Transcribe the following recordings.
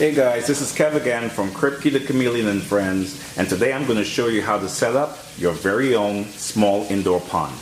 Hey guys, this is Kev again from Kripke the Chameleon and Friends, and today I'm going to show you how to set up your very own small indoor pond.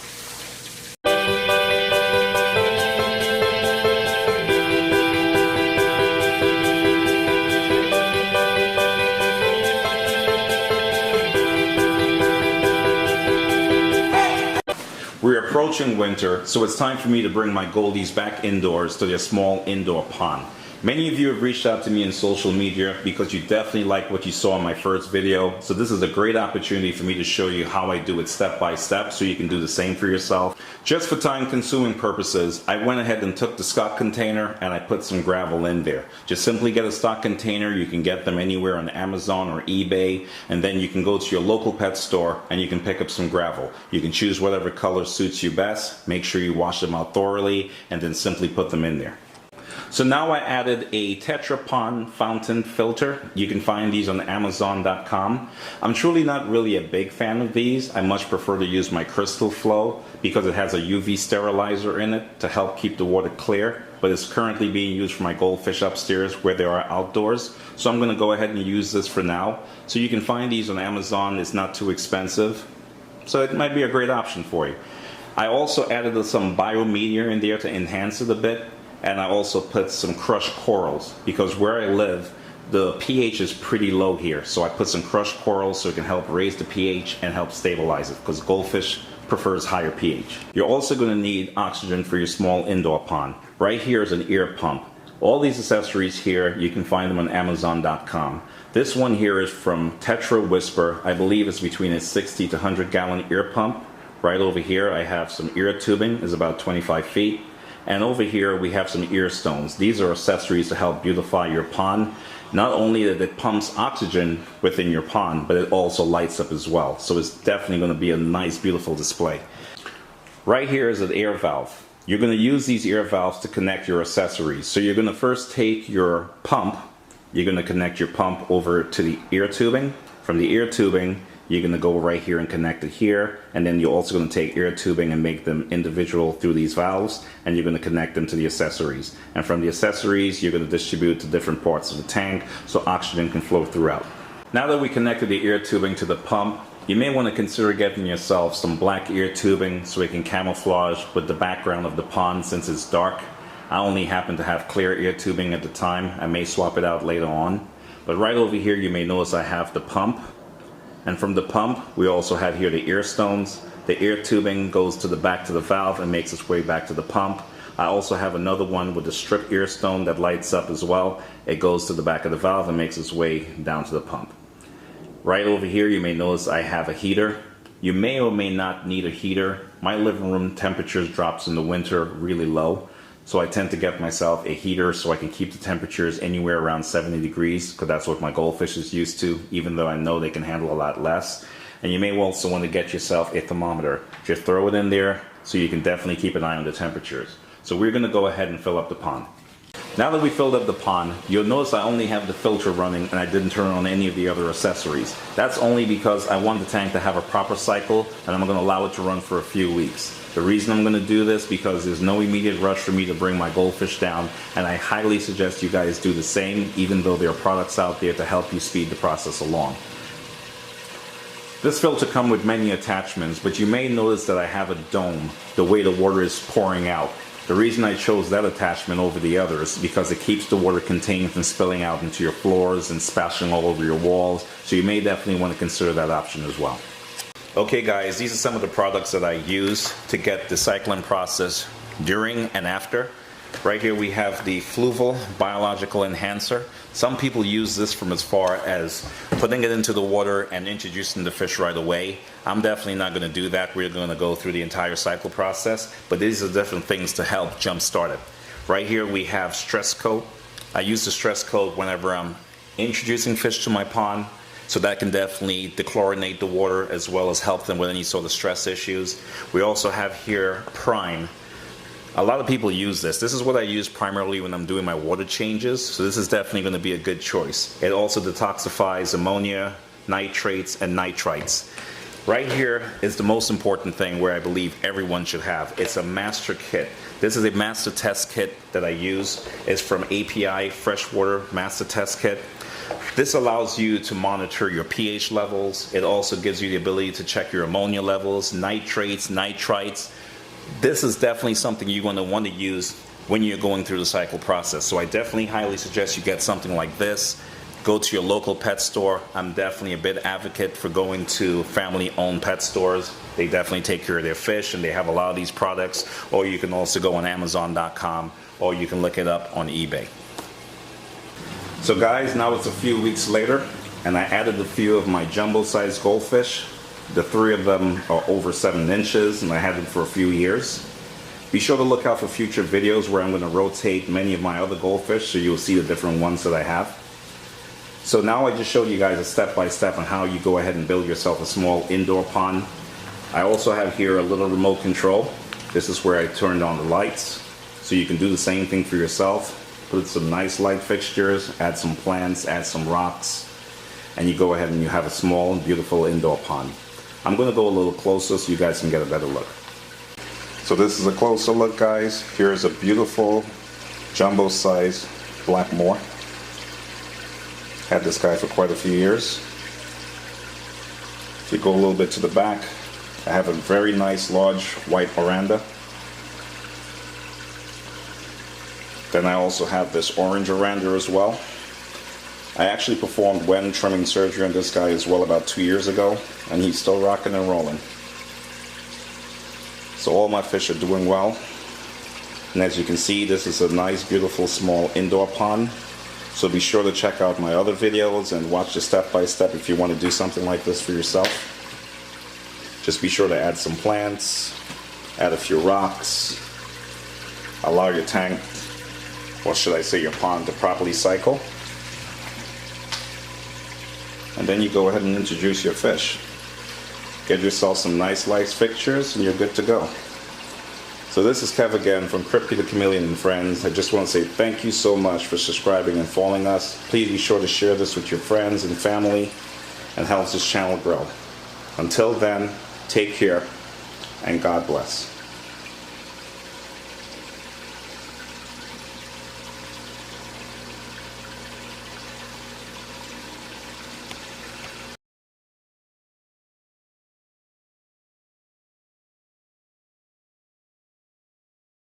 We're approaching winter, so it's time for me to bring my goldies back indoors to their small indoor pond. Many of you have reached out to me in social media because you definitely like what you saw in my first video. So this is a great opportunity for me to show you how I do it step by step so you can do the same for yourself. Just for time consuming purposes, I went ahead and took the stock container and I put some gravel in there. Just simply get a stock container. You can get them anywhere on Amazon or eBay, and then you can go to your local pet store and you can pick up some gravel. You can choose whatever color suits you best. Make sure you wash them out thoroughly and then simply put them in there. So now I added a Tetra Pond fountain filter. You can find these on Amazon.com. I'm truly not really a big fan of these. I much prefer to use my Crystal Flow because it has a UV sterilizer in it to help keep the water clear. But it's currently being used for my goldfish upstairs where they are outdoors. So I'm going to go ahead and use this for now. So you can find these on Amazon. It's not too expensive. So it might be a great option for you. I also added some biomedia in there to enhance it a bit. And I also put some crushed corals because where I live, the pH is pretty low here. So I put some crushed corals so it can help raise the pH and help stabilize it because goldfish prefers higher pH. You're also going to need oxygen for your small indoor pond. Right here is an ear pump. All these accessories here, you can find them on Amazon.com. This one here is from Tetra Whisper. I believe it's between a 60 to 100 gallon ear pump. Right over here I have some ear tubing, is about 25 feet. And over here we have some ear stones. These are accessories to help beautify your pond. Not only that it pumps oxygen within your pond, but it also lights up as well. So it's definitely going to be a nice, beautiful display. Right here is an air valve. You're going to use these air valves to connect your accessories. So you're going to first take your pump. You're going to connect your pump over to the ear tubing. From the ear tubing, you're going to go right here and connect it here, and then you're also going to take ear tubing and make them individual through these valves, and you're going to connect them to the accessories. And from the accessories, you're going to distribute to different parts of the tank so oxygen can flow throughout. Now that we connected the ear tubing to the pump, you may want to consider getting yourself some black ear tubing so it can camouflage with the background of the pond since it's dark. I only happen to have clear ear tubing at the time. I may swap it out later on. But right over here, you may notice I have the pump. And from the pump, we also have here the ear stones. The ear tubing goes to the back to the valve and makes its way back to the pump. I also have another one with a strip ear stone that lights up as well. It goes to the back of the valve and makes its way down to the pump. Right over here, you may notice I have a heater. You may or may not need a heater. My living room temperatures drops in the winter really low. So I tend to get myself a heater so I can keep the temperatures anywhere around 70 degrees because that's what my goldfish is used to, even though I know they can handle a lot less. And you may also want to get yourself a thermometer. Just throw it in there so you can definitely keep an eye on the temperatures. So we're going to go ahead and fill up the pond. Now that we filled up the pond, you'll notice I only have the filter running and I didn't turn on any of the other accessories. That's only because I want the tank to have a proper cycle and I'm going to allow it to run for a few weeks. The reason I'm going to do this because there's no immediate rush for me to bring my goldfish down, and I highly suggest you guys do the same, even though there are products out there to help you speed the process along. This filter comes with many attachments, but you may notice that I have a dome the way the water is pouring out. The reason I chose that attachment over the others is because it keeps the water contained from spilling out into your floors and splashing all over your walls, so you may definitely want to consider that option as well. Okay guys, these are some of the products that I use to get the cycling process during and after. Right here we have the Fluval Biological Enhancer. Some people use this from as far as putting it into the water and introducing the fish right away. I'm definitely not going to do that. We're going to go through the entire cycle process, but these are different things to help jumpstart it. Right here we have Stress Coat. I use the Stress Coat whenever I'm introducing fish to my pond. So that can definitely dechlorinate the water as well as help them with any sort of stress issues. We also have here Prime. A lot of people use this. This is what I use primarily when I'm doing my water changes. So this is definitely going to be a good choice. It also detoxifies ammonia, nitrates, and nitrites. Right here is the most important thing where I believe everyone should have. It's a master kit. This is a master test kit that I use. It's from API Freshwater Master Test Kit. This allows you to monitor your pH levels. It also gives you the ability to check your ammonia levels, nitrates, nitrites. This is definitely something you're going to want to use when you're going through the cycle process. So I definitely highly suggest you get something like this. Go to your local pet store. I'm definitely a big advocate for going to family-owned pet stores. They definitely take care of their fish, and they have a lot of these products. Or you can also go on Amazon.com, or you can look it up on eBay. So guys, now it's a few weeks later, and I added a few of my jumbo-sized goldfish. The 3 of them are over 7 inches, and I had them for a few years. Be sure to look out for future videos where I'm going to rotate many of my other goldfish, so you'll see the different ones that I have. So now I just showed you guys a step-by-step on how you go ahead and build yourself a small indoor pond. I also have here a little remote control. This is where I turned on the lights. So you can do the same thing for yourself. Put some nice light fixtures, add some plants, add some rocks, and you go ahead and you have a small and beautiful indoor pond. I'm going to go a little closer so you guys can get a better look. So this is a closer look, guys. Here's a beautiful jumbo-sized black moor. Had this guy for quite a few years. If you go a little bit to the back, I have a very nice large white oranda. Then I also have this orange oranda as well. I actually performed wen trimming surgery on this guy as well about 2 years ago, and he's still rocking and rolling. So all my fish are doing well. And as you can see, this is a nice, beautiful, small indoor pond. So be sure to check out my other videos and watch the step-by-step if you want to do something like this for yourself. Just be sure to add some plants, add a few rocks, allow your tank, or should I say your pond, to properly cycle. And then you go ahead and introduce your fish. Get yourself some nice light fixtures and you're good to go. So this is Kev again from Crypty the Chameleon and Friends. I just want to say thank you so much for subscribing and following us. Please be sure to share this with your friends and family and help this channel grow. Until then, take care and God bless.